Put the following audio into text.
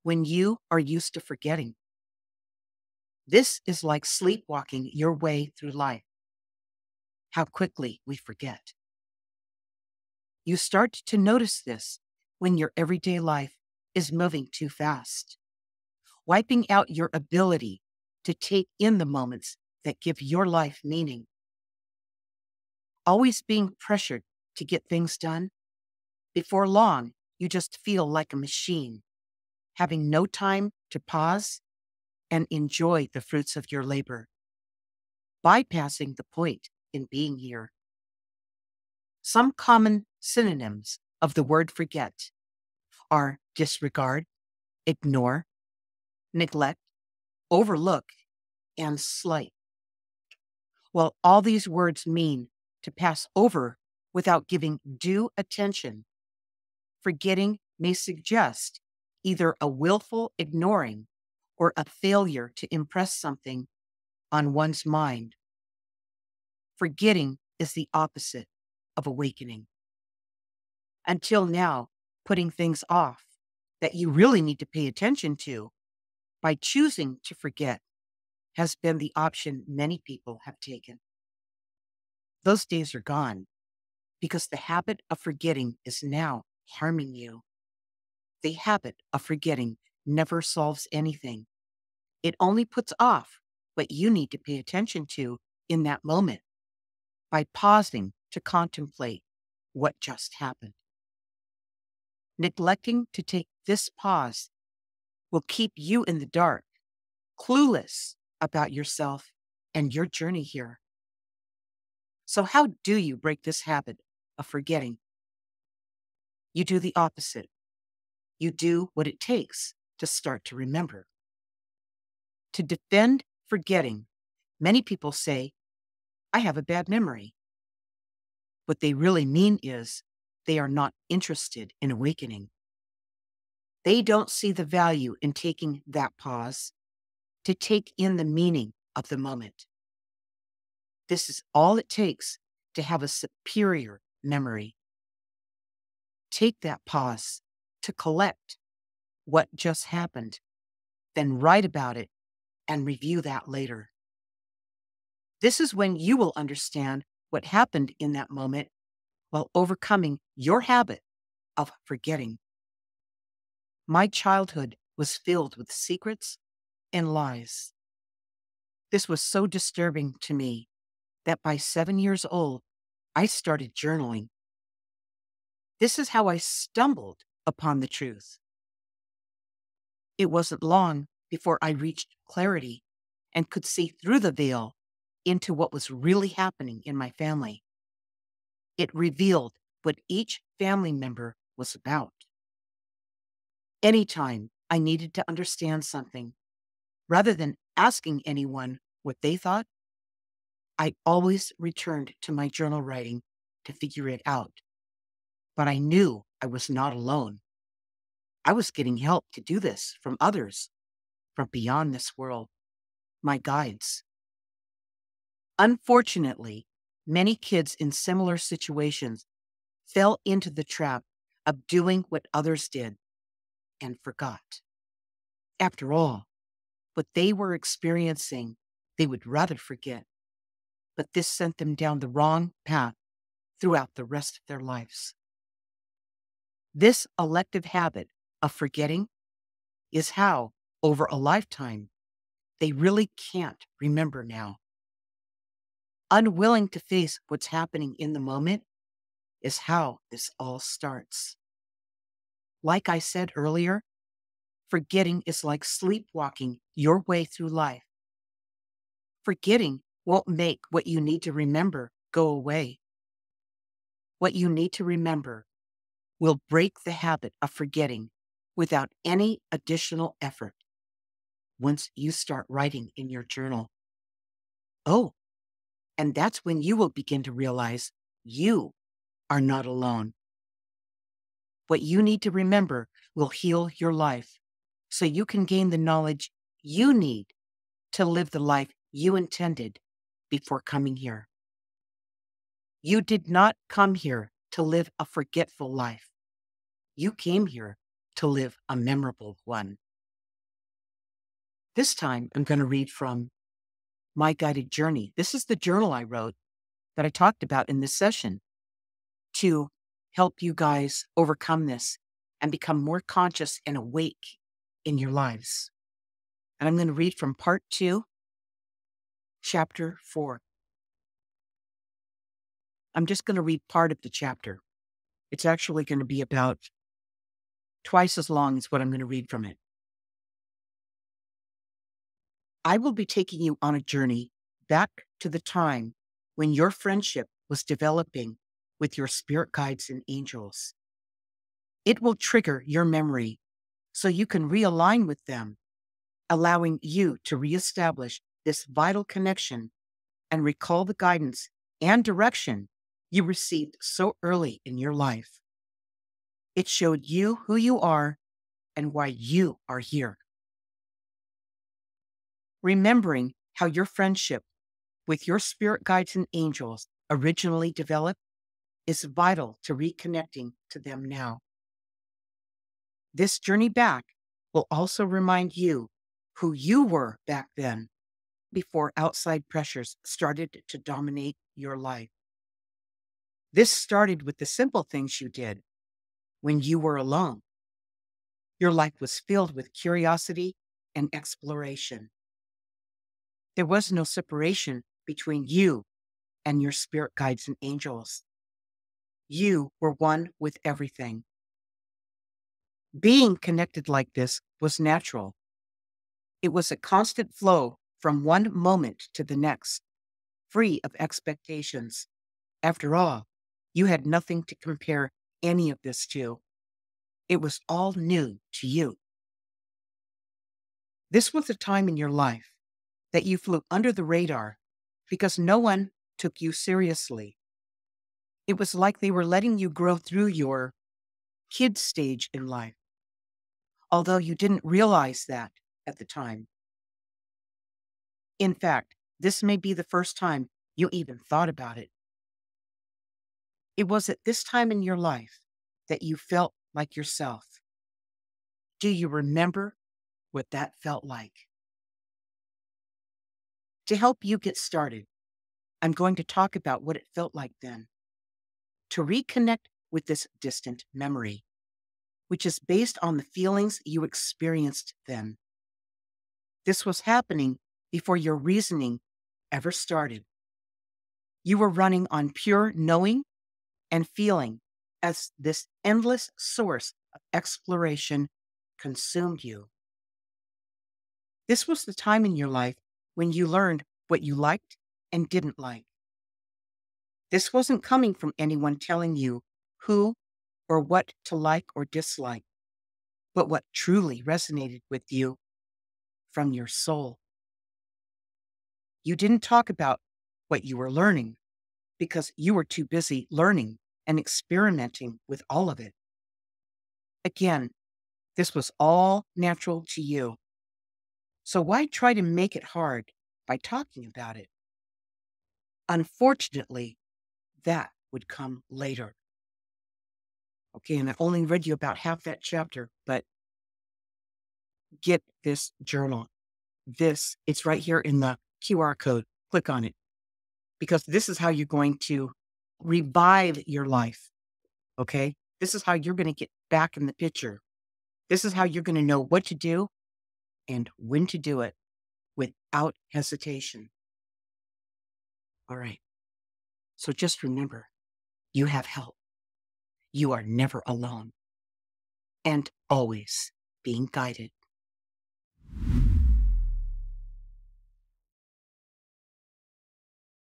when you are used to forgetting. This is like sleepwalking your way through life. How quickly we forget. You start to notice this when your everyday life is moving too fast, wiping out your ability to take in the moments that give your life meaning. Always being pressured to get things done. Before long, you just feel like a machine, having no time to pause and enjoy the fruits of your labor, bypassing the point in being here. Some common synonyms of the word forget are disregard, ignore, neglect, overlook, and slight. Well, all these words mean to pass over without giving due attention. Forgetting may suggest either a willful ignoring or a failure to impress something on one's mind. Forgetting is the opposite of awakening. Until now, putting things off that you really need to pay attention to by choosing to forget has been the option many people have taken. Those days are gone because the habit of forgetting is now harming you. The habit of forgetting never solves anything. It only puts off what you need to pay attention to in that moment by pausing to contemplate what just happened. Neglecting to take this pause will keep you in the dark, clueless about yourself and your journey here. So, how do you break this habit of forgetting? You do the opposite. You do what it takes to start to remember. To defend forgetting, many people say, I have a bad memory. What they really mean is they are not interested in awakening. They don't see the value in taking that pause to take in the meaning of the moment. This is all it takes to have a superior memory. Take that pause to collect what just happened, then write about it and review that later. This is when you will understand what happened in that moment while overcoming your habit of forgetting. My childhood was filled with secrets and lies. This was so disturbing to me that by 7 years old, I started journaling. This is how I stumbled upon the truth. It wasn't long before I reached clarity and could see through the veil into what was really happening in my family. It revealed what each family member was about. Anytime I needed to understand something, rather than asking anyone what they thought, I always returned to my journal writing to figure it out. But I knew I was not alone. I was getting help to do this from others, from beyond this world, my guides. Unfortunately, many kids in similar situations fell into the trap of doing what others did and forgot. After all, what they were experiencing, they would rather forget, but this sent them down the wrong path throughout the rest of their lives. This elective habit of forgetting is how, over a lifetime, they really can't remember now. Unwilling to face what's happening in the moment is how this all starts. Like I said earlier, forgetting is like sleepwalking your way through life. Forgetting won't make what you need to remember go away. What you need to remember will break the habit of forgetting without any additional effort once you start writing in your journal. Oh, and that's when you will begin to realize you are not alone. What you need to remember will heal your life so you can gain the knowledge you need to live the life you intended before coming here. You did not come here to live a forgetful life. You came here to live a memorable one. This time, I'm going to read from My Guided Journey. This is the journal I wrote that I talked about in this session to help you guys overcome this and become more conscious and awake in your lives. And I'm going to read from part 2, chapter 4. I'm just going to read part of the chapter. It's actually going to be about twice as long as what I'm going to read from it. I will be taking you on a journey back to the time when your friendship was developing with your spirit guides and angels. It will trigger your memory so you can realign with them, allowing you to reestablish this vital connection and recall the guidance and direction you received so early in your life. It showed you who you are and why you are here. Remembering how your friendship with your spirit guides and angels originally developed is vital to reconnecting to them now. This journey back will also remind you who you were back then, before outside pressures started to dominate your life. This started with the simple things you did when you were alone. Your life was filled with curiosity and exploration. There was no separation between you and your spirit guides and angels. You were one with everything. Being connected like this was natural. It was a constant flow from one moment to the next, free of expectations. After all, you had nothing to compare any of this to. It was all new to you. This was a time in your life that you flew under the radar because no one took you seriously. It was like they were letting you grow through your kid stage in life, although you didn't realize that at the time. In fact, this may be the first time you even thought about it. It was at this time in your life that you felt like yourself. Do you remember what that felt like? To help you get started, I'm going to talk about what it felt like then. To reconnect with this distant memory, which is based on the feelings you experienced then. This was happening before your reasoning ever started. You were running on pure knowing and feeling as this endless source of exploration consumed you. This was the time in your life when you learned what you liked and didn't like. This wasn't coming from anyone telling you who or what to like or dislike, but what truly resonated with you from your soul. You didn't talk about what you were learning because you were too busy learning and experimenting with all of it. Again, this was all natural to you. So why try to make it hard by talking about it? Unfortunately, that would come later. Okay, and I only read you about half that chapter, but get this journal. It's right here in the QR code. Click on it, because this is how you're going to revive your life. Okay, this is how you're going to get back in the picture. This is how you're going to know what to do and when to do it without hesitation. All right. So just remember, you have help. You are never alone and always being guided.